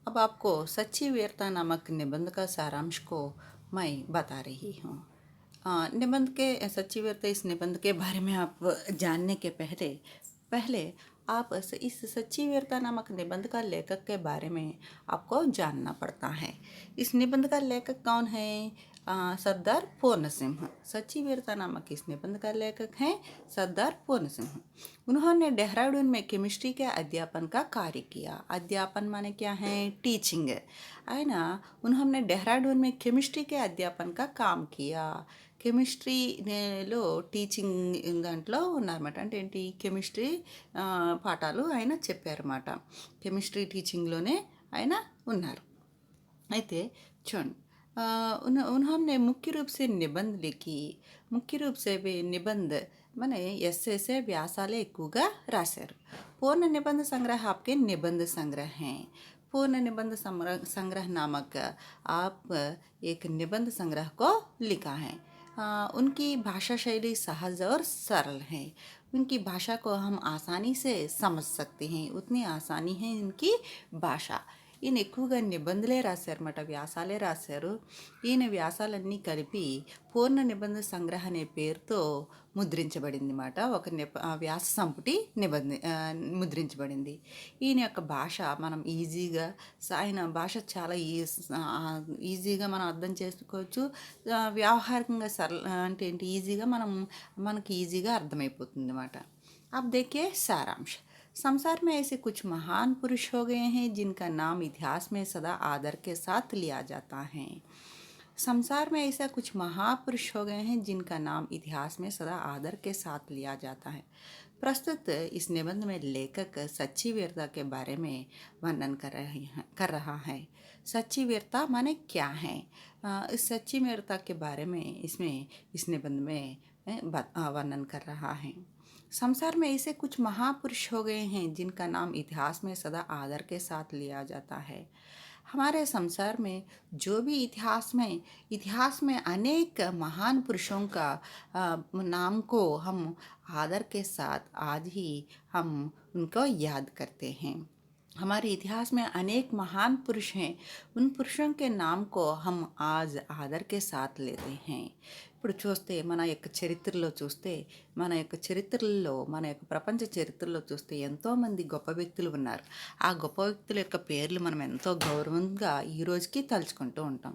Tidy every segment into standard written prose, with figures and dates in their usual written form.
अब आपको सच्ची वीरता नामक निबंध का सारांश को मैं बता रही हूँ। निबंध के सच्ची वीरता इस निबंध के बारे में आप जानने के पहले पहले आप इस सच्ची वीरता नामक निबंध का लेखक के बारे में आपको जानना पड़ता है। इस निबंध का लेखक कौन है? सरदार पूर्ण सिंह। सच्ची वीरता नामक इस निबंध का लेखक हैं सरदार पूर्ण सिंह। उन्होंने देहरादून में केमिस्ट्री के अध्यापन का कार्य किया। अध्यापन माने क्या है? टीचिंग है ना। उन्होंने देहरादून में केमिस्ट्री के अध्यापन का काम किया। కెమిస్ట్రీలో టీచింగ్ దాంట్లో ఉన్నారన్నమాట. అంటే ఏంటి? కెమిస్ట్రీ పాఠాలు ఆయన చెప్పారన్నమాట. కెమిస్ట్రీ టీచింగ్లోనే ఆయన ఉన్నారు. అయితే చూడండి, उन्होंने मुख्य रूप से निबंध लिखी. ముఖ్య రూప్ సే నిబంధ మన ఎస్సేసే వ్యాసాలే ఎక్కువగా రాశారు. పూర్ణ निबंध संग्रह आपके निबंध संग्रह हैं. पूर्ण निबंध संग्रह नामक आप एक निबंध संग्रह को लिखा है. उनकी भाषा शैली सहज और सरल है. उनकी भाषा को हम आसानी से समझ सकते हैं. उतनी आसानी है इनकी भाषा. ఈయన ఎక్కువగా నిబంధనలే రాశారన్నమాట, వ్యాసాలే రాశారు. ఈయన వ్యాసాలన్నీ కలిపి పూర్ణ నిబంధ సంగ్రహ అనే పేరుతో ముద్రించబడింది మాట. ఒక వ్యాస సంపుటి ముద్రించబడింది. ఈయన యొక్క భాష మనం ఈజీగా, ఆయన భాష చాలా ఈజీగా మనం అర్థం చేసుకోవచ్చు. వ్యావహారికంగా అంటే ఏంటి, ఈజీగా మనకి ఈజీగా అర్థమైపోతుంది అన్నమాట. अब देखिए सारांश. संसार में ऐसे कुछ महान पुरुष हो गए हैं जिनका नाम इतिहास में सदा आदर के साथ लिया जाता है. संसार में ऐसा कुछ महापुरुष हो गए हैं जिनका नाम इतिहास में सदा आदर के साथ लिया जाता है. प्रस्तुत इस निबंध में लेखक सच्ची वीरता के बारे में वर्णन कर रहा है. सच्ची वीरता माने क्या है? इस सच्ची वीरता के बारे में इसमें इस निबंध में वर्णन कर रहा है. संसार में ऐसे कुछ महापुरुष हो गए हैं जिनका नाम इतिहास में सदा आदर के साथ लिया जाता है. हमारे संसार में जो भी इतिहास में अनेक महान पुरुषों का नाम को हम आदर के साथ आज ही हम उनको याद करते हैं. हमारे इतिहास में अनेक महान पुरुष हैं. उन पुरुषों के नाम को हम आज आदर के साथ लेते हैं. ఇప్పుడు చూస్తే మన యొక్క ప్రపంచ చరిత్రలో చూస్తే ఎంతోమంది గొప్ప వ్యక్తులు ఉన్నారు. ఆ గొప్ప వ్యక్తుల యొక్క పేర్లు మనం ఎంతో గౌరవంగా ఈ రోజుకి తలుచుకుంటూ ఉంటాం.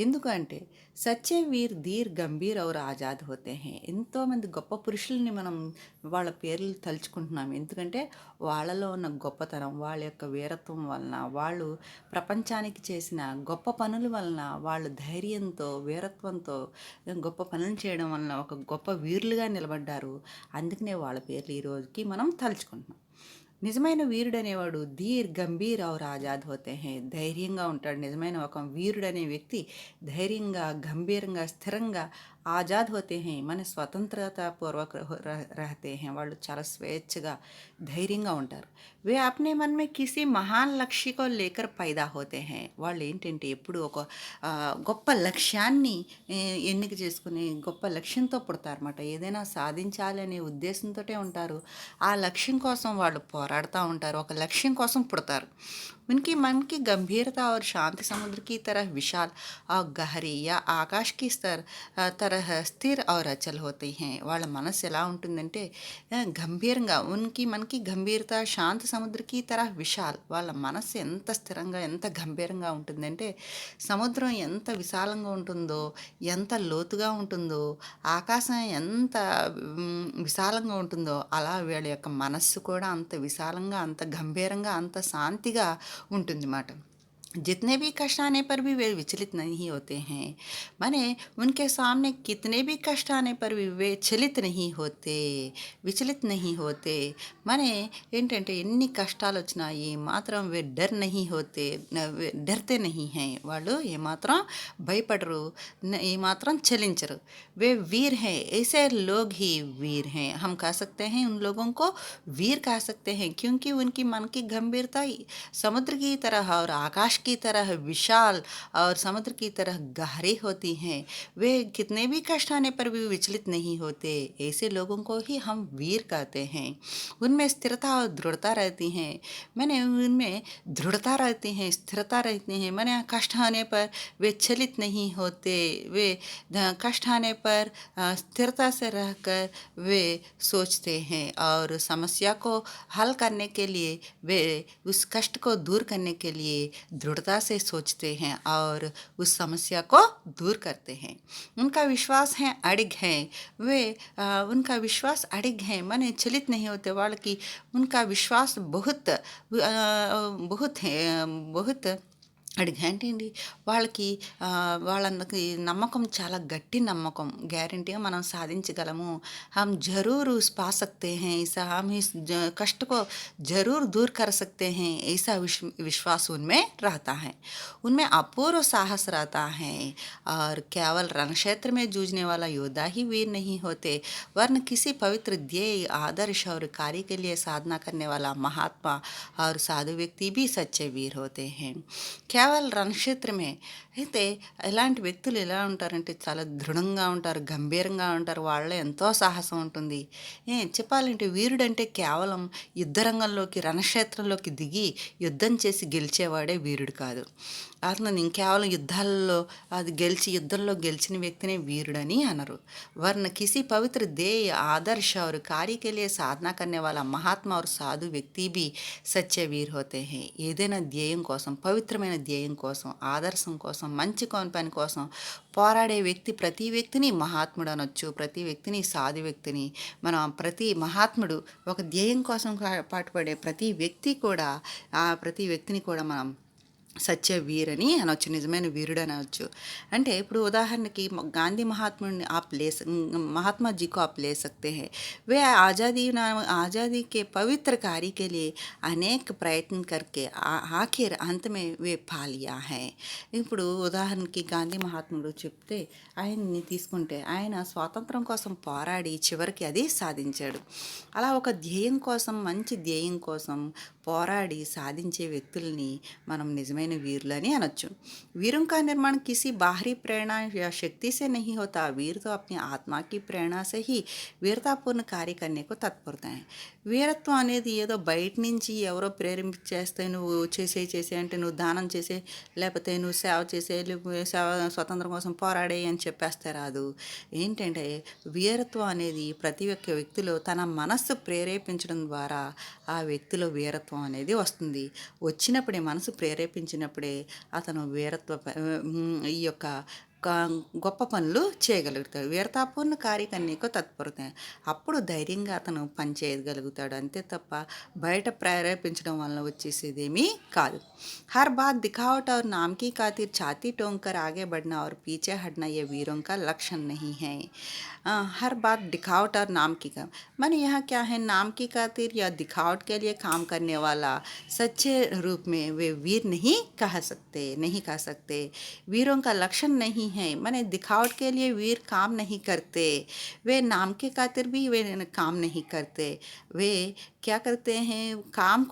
ఎందుకంటే సచ్చే వీర్ ధీర్ గంభీర్ ఔర్ ఆజాద్ హోతే హే. ఎంతోమంది గొప్ప పురుషుల్ని మనం వాళ్ళ పేర్లు తలుచుకుంటున్నాం. ఎందుకంటే వాళ్ళలో ఉన్న గొప్పతనం, వాళ్ళ యొక్క వీరత్వం వలన, వాళ్ళు ప్రపంచానికి చేసిన గొప్ప పనుల వలన, వాళ్ళు ధైర్యంతో, వీరత్వంతో గొప్ప పనులు చేయడం వలన ఒక గొప్ప వీరులుగా నిలబడ్డారు. అందుకనే వాళ్ళ పేర్లు ఈ రోజుకి మనం తలుచుకుంటున్నాం. నిజమైన వీరుడు అనేవాడు ధీర్ గంభీర్ ఔర్ ఆజాద్ హోతే హే. ధైర్యంగా ఉంటాడు. నిజమైన ఒక వీరుడు అనే వ్యక్తి ధైర్యంగా, గంభీరంగా, స్థిరంగా ఆజాద్ హోతే హే. మన స్వతంత్రత పూర్వక రహతే హే. వాళ్ళు చాలా స్వేచ్ఛగా, ధైర్యంగా ఉంటారు. వే అప్నే మన్ మే కిసి మహాన్ లక్ష్య కో లేకర్ పైదా హోతే హే. వాళ్ళు ఏంటంటే ఎప్పుడు ఒక గొప్ప లక్ష్యాన్ని ఎన్నిక చేసుకుని గొప్ప లక్ష్యంతో పుడతారన్నమాట. ఏదైనా సాధించాలి అనే ఉద్దేశంతో ఉంటారు. ఆ లక్ష్యం కోసం వాళ్ళు పోరాడుతూ ఉంటారు. ఒక లక్ష్యం కోసం పుడతారు. उनकी मन की गंभीरता और शांति समुद्र की तरह विशाल और गहरी या आकाश की तरह స్థిర్ और अचल होती हैं. వాళ్ళ మనసు ఎలా ఉంటుందంటే గంభీరంగా, ఉనికి మనకి గంభీరత శాంతి సముద్రకి తరహ విశాల్. వాళ్ళ మనసు ఎంత స్థిరంగా, ఎంత గంభీరంగా ఉంటుందంటే సముద్రం ఎంత విశాలంగా ఉంటుందో, ఎంత లోతుగా ఉంటుందో, ఆకాశం ఎంత విశాలంగా ఉంటుందో అలా వీళ్ళ యొక్క మనస్సు కూడా అంత విశాలంగా, అంత గంభీరంగా, అంత శాంతిగా ఉంటుంది మాట. जितने भी कष्ट आने पर भी वे विचलित नहीं होते हैं. माने उनके सामने कितने भी कष्ट आने पर भी वे चलित नहीं होते, विचलित नहीं होते. माने ఏంటంటే ఎన్ని కష్టాలు వచ్చినా ఏమాత్రం వే डरते नहीं हैं. వాళ్ళు ఏమాత్రం భయపడరు, ఏమాత్రం చలించరు. वे वीर हैं. ऐसे लोग ही वीर हैं. हम कह सकते हैं उन लोगों को वीर कह सकते हैं क्योंकि उनकी मन की गंभीरता समुद्र की तरह और आकाश की तरह विशाल और समुद्र की तरह गहरी होती हैं। वे कितने भी कष्ट आने पर भी विचलित नहीं होते। ऐसे लोगों को ही हम वीर कहते हैं। उनमें स्थिरता और दृढ़ता रहती है। मैंने उनमें दृढ़ता रहती है, स्थिरता रहती है। मैंने कष्ट आने पर वे चलित नहीं होते। वे कष्ट आने पर स्थिरता से रहकर वे सोचते हैं और समस्या को हल करने के लिए वे उस कष्ट को दूर करने के लिए दृढ़ता से सोचते हैं और उस समस्या को दूर करते हैं। उनका विश्वास है अडिग है। वे उनका विश्वास अडिग है, माने चलित नहीं होते। వాళ్ళకి उनका विश्वास बहुत है, बहुत అడిగేంటండి వాళ్ళకి వాళ్ళకి నమ్మకం చాలా గట్టి నమ్మకం, గ్యారంటీగా మనం సాధించగలము। हम ज़रूर उस पा सकते हैं, ऐसा हम इस कष्ट को ज़रूर दूर कर सकते हैं, ऐसा विश्वास उनमें रहता है। उनमें अपूर्व साहस रहता है और केवल रणक्षेत्र में जूझने वाला योद्धा ही वीर नहीं होते, वरन किसी पवित्र ध्येय, आदर्श और कार्य के लिए साधना करने वाला महात्मा और साधु व्यक्ति भी सच्चे वीर होते हैं। కేవల్ రణక్షేత్రమే అయితే ఇలాంటి వ్యక్తులు ఎలా ఉంటారంటే చాలా దృఢంగా ఉంటారు, గంభీరంగా ఉంటారు, వాళ్ళలో ఎంతో సాహసం ఉంటుంది। చెప్పాలంటే వీరుడంటే కేవలం యుద్ధరంగంలోకి, రణక్షేత్రంలోకి దిగి యుద్ధం చేసి గెలిచేవాడే వీరుడు కాదు। అతను కేవలం యుద్ధాల్లో అది గెలిచి యుద్ధంలో గెలిచిన వ్యక్తినే వీరుడని అనరు। वरन किसी पवित्र ध्येय, आदर्श और कार्य के लिए साधना करने वाला महात्मा और साधु व्यक्ति भी सच्चे वीर होते हैं। ఏదైనా ధ్యేయం కోసం, పవిత్రమైన ధ్యేయం కోసం, ఆదర్శం కోసం, మంచి పని కోసం పోరాడే వ్యక్తి, ప్రతి వ్యక్తిని మహాత్ముడు అనొచ్చు, ప్రతి వ్యక్తిని సాధు వ్యక్తిని। మనం ప్రతి మహాత్ముడు ఒక ధ్యేయం కోసం పాటుపడే ప్రతి వ్యక్తి కూడా, ఆ ప్రతి వ్యక్తిని కూడా మనం సత్య వీరని అనొచ్చు, నిజమైన వీరుడు అనవచ్చు। అంటే ఇప్పుడు ఉదాహరణకి गांधी महात्मा आप ले महात्मा जी को आप ले सकते हैं। वे आज़ादी के पवित्र कार्य के लिए अनेक प्रयत्न करके आखिर अंत में वे पा लिया है। ఇప్పుడు ఉదాహరణకి గాంధీ మహాత్ముడు చెప్తే ఆయన్ని తీసుకుంటే ఆయన స్వాతంత్రం కోసం పోరాడి చివరికి అది సాధించాడు। అలా ఒక ధ్యేయం కోసం, మంచి ధ్యేయం కోసం పోరాడి సాధించే వ్యక్తుల్ని మనం నిజమైన वीरలని అనొచ్చు। वीरों का निर्माण किसी बाहरी प्रेरणा या शक्ति से नहीं होता, वीर तो अपनी आत्मा की प्रेरणा से ही वीरतापूर्ण कार्य करने को तत्परता है। వీరత్వం అనేది ఏదో బయట నుంచి ఎవరో ప్రేరేపించేస్తే నువ్వు చేసే అంటే నువ్వు దానం చేసే, లేకపోతే నువ్వు సేవ చేసే, సేవ స్వతంత్రం కోసం పోరాడే అని చెప్పేస్తే రాదు। ఏంటంటే వీరత్వం అనేది ప్రతి ఒక్క వ్యక్తిలో తన మనస్సు ప్రేరేపించడం ద్వారా ఆ వ్యక్తిలో వీరత్వం అనేది వస్తుంది। వచ్చినప్పుడే, మనసు ప్రేరేపించినప్పుడే అతను ఈ యొక్క గొప్ప పనులు చేయగలుగుతాడు। వీరతాపూర్ణ కార్యకన్యకు తత్పరత, అప్పుడు ధైర్యంగా అతను పని చేయగలుగుతాడు, అంతే తప్ప బయట ప్రేరేపించడం వలన వచ్చేసేదేమీ కాదు। हर बात दिखावट और नाम की खातिर छाती ठोंक कर आगे बढ़ना और पीछे हटना ये वीरों का लक्षण नहीं है। हर बात दिखावट और नाम की काम, माने यहाँ क्या है, नाम की खातिर या दिखावट के लिए काम करने वाला सच्चे रूप में वे वीर नहीं कह सकते। वीरों का लक्षण नहीं है, माने दिखावट के लिए वीर काम नहीं करते, वे नाम के खातिर भी वे काम नहीं करते। वे क्या करते हैं, काम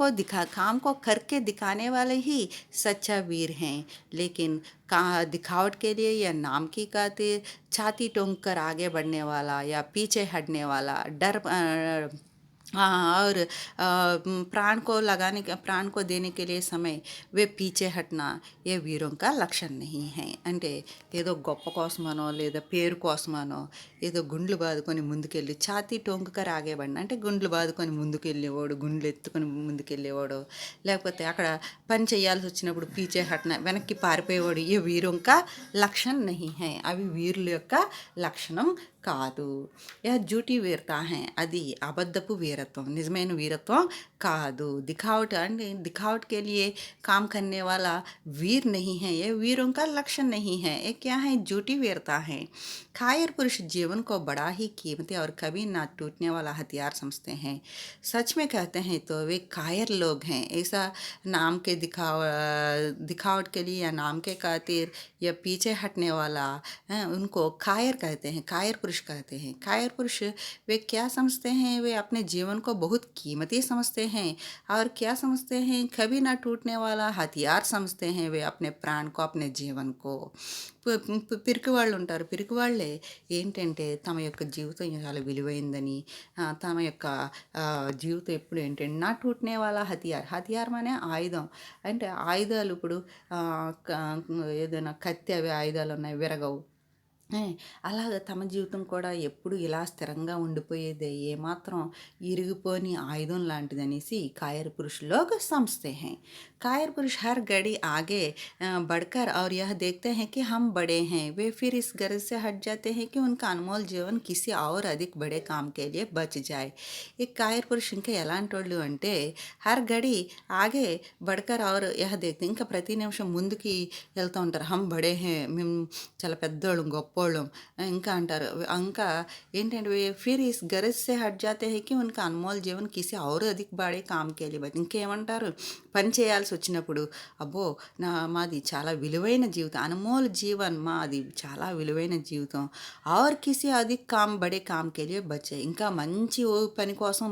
को करके दिखाने वाले ही सच्चा वीर हैं। लेकिन दिखावट के लिए या नाम की खातिर छाती ठोंक कर आगे बढ़ने वाला या पीछे हटने वाला, और प्राण को देने के लिए समय वे पीछे हटना ये वीरों का लक्षण नहीं है। అంటే ఏదో గొప్ప కోసమనో లేదా పేరు కోసమనో ఏదో గుండ్లు బాదుకొని ముందుకెళ్ళి, ఛాతీ టొంకకర్ ఆగేబడిన అంటే గుండ్లు బాదుకొని ముందుకెళ్ళేవాడు, గుండ్లు ఎత్తుకొని ముందుకెళ్ళేవాడు, లేకపోతే అక్కడ పని చేయాల్సి వచ్చినప్పుడు పీచే హట్న వెనక్కి పారిపోయేవాడు, ఏ వీరం కా లక్షణం నహీ హై, అవి వీరుల యొక్క లక్షణం కాదు। यह झूठी वीरता है, అది అబద్ధపు వీరత్వం, నిజమైన వీరత్వం కాదు। दिखावट के लिए काम करने वाला वीर नहीं है, ये वीरों का लक्षण नहीं है। ये क्या है, झूठी वीरता है। कायर पुरुष जीवन को बड़ा ही कीमती और कभी ना टूटने वाला हथियार समझते हैं। सच में कहते हैं तो वे कायर लोग हैं। ऐसा नाम के दिखावट के लिए या नाम के खातिर या पीछे हटने वाला उनको कायर कहते हैं। कायर पुरुष पुरुष कहते हैं। कायर पुरुष वे क्या समझते हैं? वे अपने जीवन को बहुत कीमती समझते हैं और क्या समझते हैं? कभी ना टूटने वाला हथियार समझते हैं वे अपने प्राण को, अपने జీవన్ को పిరికి వాళ్ళు ఉంటారు. పిరికి వాళ్ళే ఏంటంటే తమ యొక్క జీవితం చాలా విలువైందని, తమ యొక్క జీవితం ఎప్పుడు ఏంటంటే నా టూట్నే వాళ్ళ హతియార్. హతియార్ అనే ఆయుధం. అంటే ఆయుధాలు ఇప్పుడు ఏదైనా కత్తి అవి ఆయుధాలు ఉన్నాయి, విరగవు. ఏ, అలాగ తమ జీవితం కూడా ఎప్పుడు ఇలా స్థిరంగా ఉండిపోయేదే, ఏమాత్రం ఇరిగిపోని ఆయుధం లాంటిదనేసి कायर पुरुष लोग समझते हैं। कायर पुरुष हर घड़ी आगे बढ़कर और यह देखते हैं कि हम बड़े हैं। वे फिर इस गर्ज से हट जाते हैं कि उनका अनमोल जीवन किसी और अधिक बड़े काम के लिए बच जाए। ఈ కాయర్ పురుష్ ఇంకా ఎలాంటోళ్ళు అంటే హర్ గడి ఆగే బడ్కర్ ఆర్ యహ దేఖ్తే ఇంకా ప్రతి నిమిషం ముందుకి వెళ్తూ ఉంటారు. హమ్ బడే హే, మేము చాలా పెద్దోళ్ళం, గొప్పోళ్ళం ఇంకా అంటారు. ఇంకా ఏంటంటే ఫిర్ ఇస్ గరజ్ సే హట్ జాతే హై కి ఉన్కా అన్మోల్ జీవన్ కిసి ఔర్ అధిక్ బాడే కామ్ కే లియే ఇంకేమంటారు, పని చేయాల్సి వచ్చినప్పుడు అబ్బో మాది చాలా విలువైన జీవితం, అనమోల్ జీవన్ మాది చాలా విలువైన జీవితం, ఆర్ కిసి అధిక్ కామ్ బడే కామ్ కే లియే బచ్చే ఇంకా మంచి పని కోసం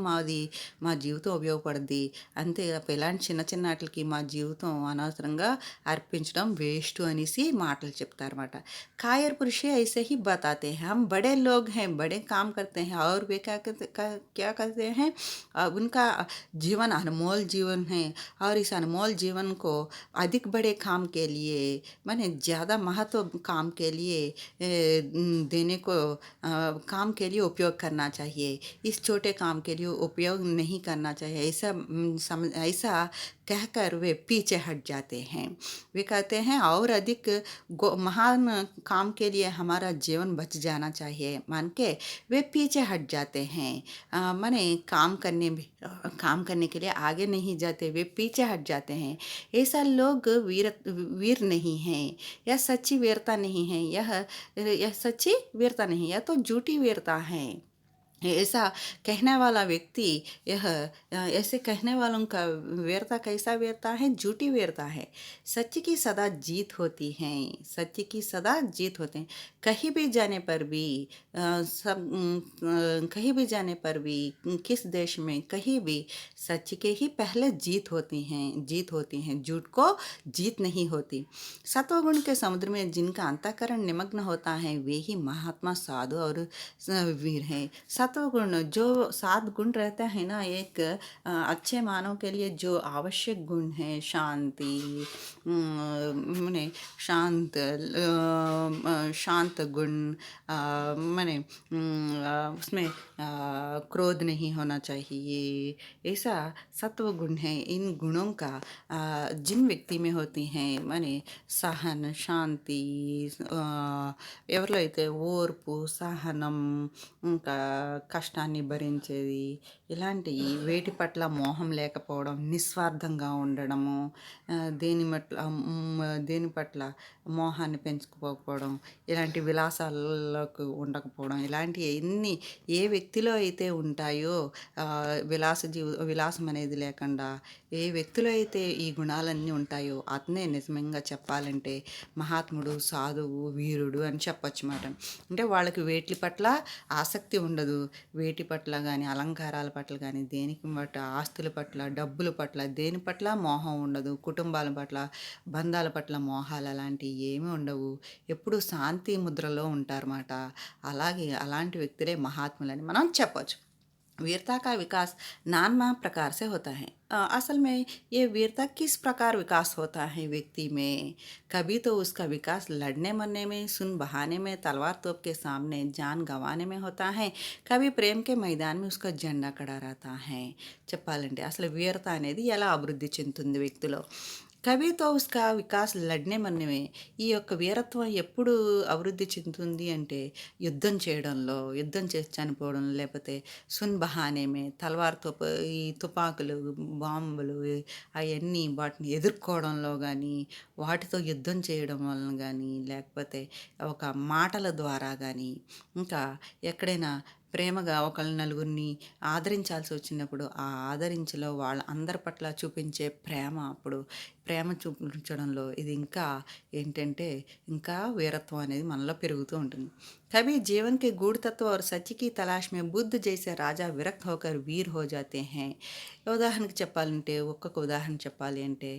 మా జీవితం ఉపయోగపడుద్ది. అంతే తప్ప ఇలాంటి చిన్న చిన్న వాటికి మా జీవితం అనవసరంగా అర్పించడం వేస్ట్ అనేసి మాటలు చెప్తారన్నమాట. कायर पुरुष ऐसे ही बताते हैं, हम बड़े लोग हैं, बड़े काम करते हैं और वे क्या करते हैं, उनका जीवन अनमोल जीवन है और इस अनमोल जीवन को अधिक बड़े काम के लिए माने ज़्यादा महत्व काम के लिए देने को काम के लिए उपयोग करना चाहिए, इस छोटे काम के लिए उपयोग नहीं करना चाहिए, ऐसा कहकर वे पीछे हट जाते हैं। वे कहते हैं और अधिक महान काम के लिए हमारा जीवन बच जाना चाहिए मान के वे पीछे हट जाते हैं। माने काम करने के लिए आगे नहीं जाते, वे पीछे हट जाते हैं। ऐसा लोग वीर नहीं हैं, यह सच्ची वीरता नहीं है, यह सच्ची वीरता नहीं, यह तो झूठी वीरता है। ऐसा कहने वाला व्यक्ति यह ऐसे कहने वालों का वीरता कैसा वीरता है? झूठी वीरता है। सच्ची की सदा जीत होती है, सच्ची की सदा जीत होते हैं। कहीं भी जाने पर भी कहीं भी जाने पर भी किस देश में कहीं भी सच के ही पहले जीत होती हैं, झूठ को जीत नहीं होती। सत्वगुण के समुद्र में जिनका अंतःकरण निमग्न होता है वे ही महात्मा, साधु और वीर हैं। सत्व गुण जो 7 गुण रहता है ना, एक अच्छे मानव के लिए जो आवश्यक गुण है, शांति, माने शांत गुण, माने उसमें क्रोध नहीं होना चाहिए, ऐसा सत्व गुण है। इन गुणों का जिन व्यक्ति में होती हैं माने सहन, శాంతి, ఎవరిలో అయితే ఓర్పు, సహనం, ఇంకా కష్టాన్ని భరించేది, ఇలాంటి వేటి పట్ల మోహం లేకపోవడం, నిస్వార్థంగా ఉండడము, దేని పట్ల మోహాన్ని పెంచుకోకపోవడం, ఇలాంటి విలాసాలకు ఉండకపోవడం, ఇలాంటి ఎన్ని ఏ వ్యక్తిలో అయితే ఉంటాయో విలాసం అనేది లేకుండా ఏ వ్యక్తిలో అయితే ఈ గుణాలన్నీ ఉంటాయో అతనే నిజంగా చెప్పాలంటే మహాత్ముడు, సాధువు, వీరుడు అని చెప్పొచ్చు మాట. అంటే వాళ్ళకి వేటి పట్ల ఆసక్తి ఉండదు, వేటి పట్ల కానీ అలంకారాల పట్ల కానీ దేనికి పట్ల, ఆస్తుల పట్ల, డబ్బుల పట్ల, దేని పట్ల మోహం ఉండదు, కుటుంబాల పట్ల, బంధాల పట్ల మోహాలు అలాంటివి ఏమీ ఉండవు, ఎప్పుడు శాంతి ముద్రలో ఉంటారన్నమాట. అలాంటి వ్యక్తులే మహాత్ములని మనం చెప్పొచ్చు। वीरता का विकास नाना प्रकार से होता है। असल में ये वीरता किस प्रकार विकास होता है व्यक्ति में? कभी तो उसका विकास लड़ने मरने में, सुन बहाने में, तलवार तोप के सामने जान गंवाने में होता है, कभी प्रेम के मैदान में उसका झंडा खड़ा रहता है। చెప్పాలంటే అసలు వీరత అనేది ఎలా అభివృద్ధి చెందుతుంది వ్యక్తిలో? కవి తో ఉస్కా వికాస్ లడ్నే మన్నమే, ఈ యొక్క వీరత్వం ఎప్పుడు అభివృద్ధి చెందుతుంది అంటే యుద్ధం చేసి చనిపోవడం, లేకపోతే సున్ బహానేమే తలవార్తో ఈ తుపాకులు, బాంబులు అవన్నీ వాటిని ఎదుర్కోవడంలో కానీ, వాటితో యుద్ధం చేయడం వలన కానీ, లేకపోతే ఒక మాటల ద్వారా కానీ, ఇంకా ఎక్కడైనా ప్రేమగా ఒకళ్ళ నలుగురిని ఆదరించాల్సి వచ్చినప్పుడు ఆ ఆదరించలో వాళ్ళ అందరి పట్ల చూపించే ప్రేమ అప్పుడు ప్రేమ చూపించడంలో ఇది ఇంకా ఏంటంటే ఇంకా వీరత్వం అనేది మనలో పెరుగుతూ ఉంటుంది. कभी जीवन के गूढ़ तत्व और सच की तलाश में बुद्ध जैसे राजा विरक्त होकर वीर हो जाते हैं. ఉదాహరణకి చెప్పాలంటే ఒక్కొక్క ఉదాహరణ చెప్పాలి అంటే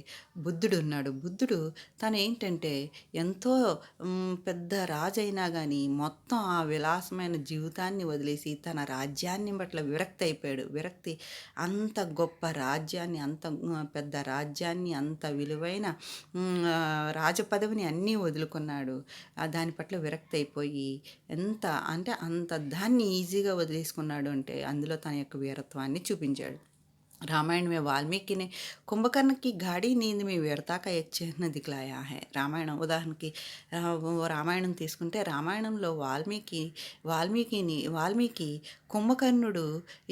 బుద్ధుడు ఉన్నాడు. బుద్ధుడు తను ఏంటంటే ఎంతో పెద్ద రాజైనా కానీ మొత్తం ఆ విలాసమైన జీవితాన్ని వదిలేసి తన రాజ్యాన్ని పట్ల విరక్తి అయిపోయాడు. విరక్తి అంత గొప్ప రాజ్యాన్ని అంత పెద్ద రాజ్యాన్ని అంత విలువైన రాజపదవిని అన్నీ వదులుకున్నాడు. దాని పట్ల విరక్తి అయిపోయి ఎంత అంటే అంత దాన్ని ఈజీగా వదిలేసుకున్నాడు అంటే అందులో తన యొక్క వీరత్వాన్ని చూపించాడు. रामायण में वाल्मीकि ने कुंभकर्ण की गाढ़ी नींद में वीरता का एक चिन्ह दिखलाया है. రామాయణం ఉదాహరణకి రామాయణం తీసుకుంటే రామాయణంలో వాల్మీకి కుంభకర్ణుడు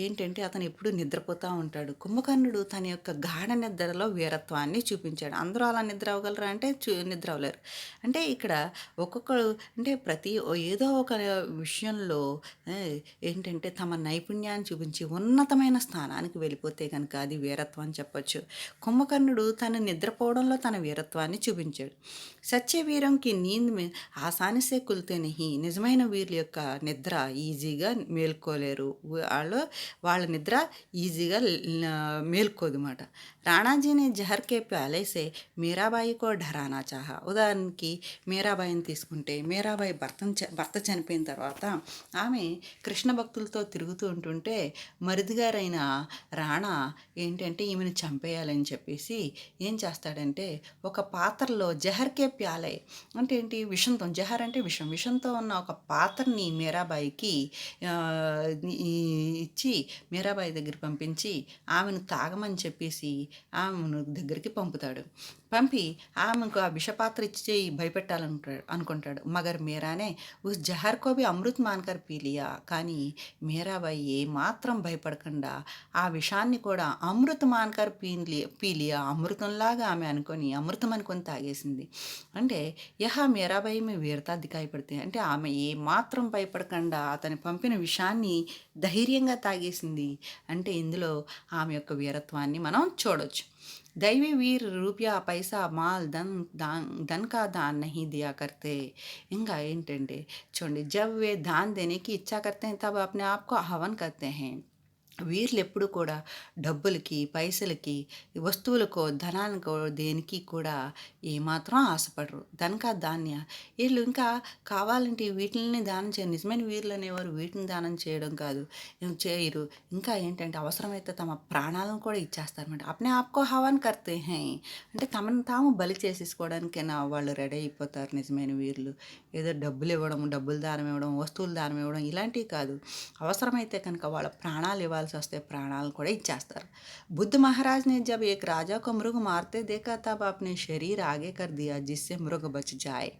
ఏంటంటే అతను ఎప్పుడు నిద్రపోతూ ఉంటాడు. కుంభకర్ణుడు తన యొక్క గాఢ నిద్రలో వీరత్వాన్ని చూపించాడు. అందరూ అలా నిద్ర అవ్వగలరా అంటే నిద్ర అవ్వలేరు. అంటే ఇక్కడ ఒక్కొక్కరు అంటే ఏదో ఒక విషయంలో ఏంటంటే తమ నైపుణ్యాన్ని చూపించి ఉన్నతమైన స్థానానికి వెళ్ళిపోతే కనుక అది వీరత్వం అని చెప్పొచ్చు. కుంభకర్ణుడు తను నిద్రపోవడంలో తన వీరత్వాన్ని చూపించాడు. సత్య వీరంకి నీంద్ మే ఆసానిసే కుల్తే నహి. నిజమైన వీరుల యొక్క నిద్ర ఈజీగా మేల్కోలేరు. వాళ్ళ నిద్ర ఈజీగా మేల్కోదన్నమాట. రాణాజీని జహర్ కే ప్యాలే సే మీరాబాయి కో ఢరానా చాహా. ఉదాహరణకి మీరాబాయిని తీసుకుంటే మీరాబాయి భర్త చనిపోయిన తర్వాత ఆమె కృష్ణ భక్తులతో తిరుగుతూ ఉంటుంటే మరిదిగారైన రాణా ఏంటంటే ఈమెను చంపేయాలని చెప్పేసి ఏం చేస్తాడంటే ఒక పాత్రలో జహర్కే ప్యాలే అంటే ఏంటి విషంతో, జహర్ అంటే విషంతో ఉన్న ఒక పాత్రని మీరాబాయికి ఇచ్చి మీరాబాయి దగ్గర పంపించి ఆమెను తాగమని చెప్పేసి ఆమెను దగ్గరికి పంపుతాడు. పంపి ఆమెకు ఆ విషపాత్ర ఇచ్చి అనుకుంటాడు. మగర్ మీరానే ఉస్ జహర్ కో భీ అమృత్ మాన్కర్ పీ లియా. కానీ మీరాబాయి ఏ మాత్రం భయపడకుండా ఆ విషాన్ని కూడా అమృత్ మాన్కర్ పీలియా, అమృతంలాగా ఆమె అమృతం అనుకొని తాగేసింది. అంటే మీరాబాయి మీ వీరతా దికాయపడితే అంటే ఆమె ఏ మాత్రం భయపడకుండా అతని పంపిన విషాన్ని ధైర్యంగా తాగేసింది. అంటే ఇందులో ఆమె యొక్క వీరత్వాన్ని మనం చూడొచ్చు. दैवी वीर रुपया पैसा माल धन का दान नहीं दिया करते. ఇంకా ఏంటంటే చూడండి, जब वे दान देने की इच्छा करते हैं तब अपने आप को हवन करते हैं. వీళ్ళు ఎప్పుడు కూడా డబ్బులకి, పైసలకి, వస్తువులకో, ధనానికో దేనికి కూడా ఏమాత్రం ఆశపడరు. ధనకా ధాన్య వీళ్ళు ఇంకా కావాలంటే వీటిని దానం చేయరు. నిజమైన వీరులు అనేవారు వీటిని దానం చేయడం కాదు, చేయరు. ఇంకా ఏంటంటే అవసరమైతే తమ ప్రాణాలను కూడా ఇచ్చేస్తారన్నమాట. అప్నే ఆప్కో హవన్ కర్తే హై అంటే తమను తాము బలి చేసేసుకోవడానికైనా వాళ్ళు రెడీ అయిపోతారు నిజమైన వీరులు. ఏదో డబ్బులు ఇవ్వడం, డబ్బులు దానం ఇవ్వడం, వస్తువులు దానం ఇవ్వడం ఇలాంటివి కాదు. అవసరమైతే కనుక వాళ్ళ ప్రాణాలు ఇవ్వాల్సి వస్తే ప్రాణాలు కూడా ఇచ్చేస్తారు. బుద్ధ महाराज ने जब एक राजा को मृग मारते देखा तब अपने शरीर आगे कर दिया जिससे मृग बच जाए.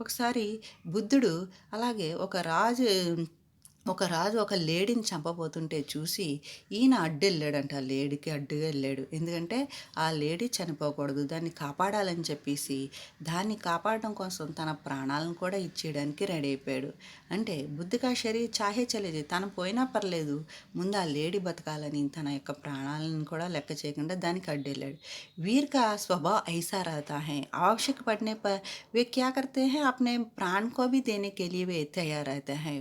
ఒకసారి బుద్ధుడు అలాగే ఒక రాజు ఒక లేడీని చంపబోతుంటే చూసి ఈయన అడ్డెళ్ళాడంట. ఆ లేడీకి అడ్డుగా వెళ్ళాడు. ఎందుకంటే ఆ లేడీ చనిపోకూడదు, దాన్ని కాపాడాలని చెప్పేసి దాన్ని కాపాడడం కోసం తన ప్రాణాలను కూడా ఇచ్చేయడానికి రెడీ అయిపోయాడు. అంటే బుద్ధికా శరీరం చాహే చలేదు, తను పోయినా పర్లేదు, ముందు ఆ లేడీ బతకాలని తన యొక్క ప్రాణాలను కూడా లెక్క చేయకుండా దానికి అడ్డెళ్ళాడు. वीर का स्वभाव ऐसा रहता है, आवश्यक पड़ने पर वे क्या करते हैं, अपने प्राण को भी देने के लिए वे तैयार रहते हैं.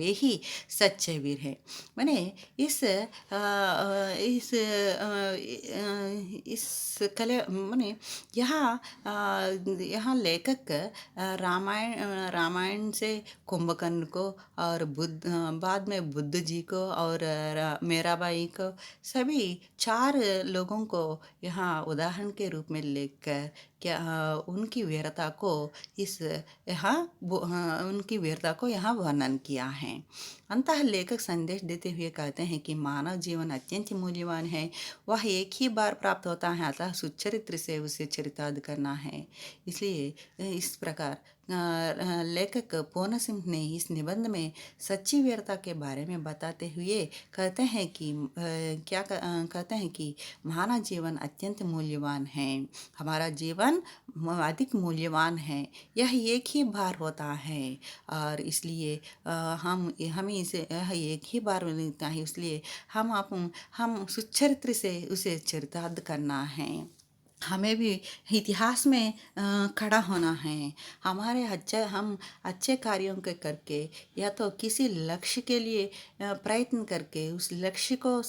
वे ही सच्चे वीर हैं. मैंने इस अ, इस अ, इस कले मैंने यहाँ लेखक रामायण से कुंभकर्ण को और बाद में बुद्ध जी को और मीराबाई को सभी 4 लोगों को यहाँ उदाहरण के रूप में लेकर क्या उनकी वीरता को उनकी वीरता को यहाँ वर्णन किया है. अंतः लेखक संदेश देते हुए कहते हैं कि मानव जीवन अत्यंत मूल्यवान है. वह एक ही बार प्राप्त होता है, अतः सुचरित्र से उसे चरितार्थ करना है. इसलिए इस प्रकार लेखक पूर्ण सिंह ने इस निबंध में सच्ची वीरता के बारे में बताते हुए कहते हैं कि मानव जीवन अत्यंत मूल्यवान है. हमारा जीवन अधिक मूल्यवान है. यह एक ही बार होता है और इसलिए हमें इसे एक ही बार मिलता है. इसलिए हम सुचरित्र से उसे चरितार्थ करना है. हमें भी इतिहास में खड़ा होना है। हम अच्छे कार्यों के करके या तो किसी लक्ष्य के लिए प्रयत्न करके उस लक्ष्य को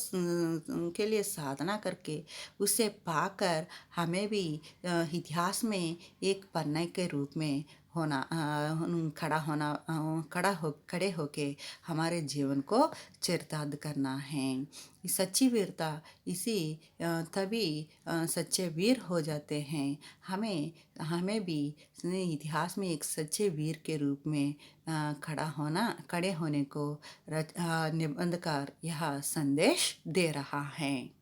के लिए साधना करके उसे पाकर हमें भी इतिहास में एक पन्ने के रूप में खड़े होके हमारे जीवन को चरितार्थ करना है। सच्ची वीरता इसी तभी सच्चे वीर हो जाते हैं। हमें हमें भी इतिहास में एक सच्चे वीर के रूप में खड़े होने को निबंधकार यह संदेश दे रहा है।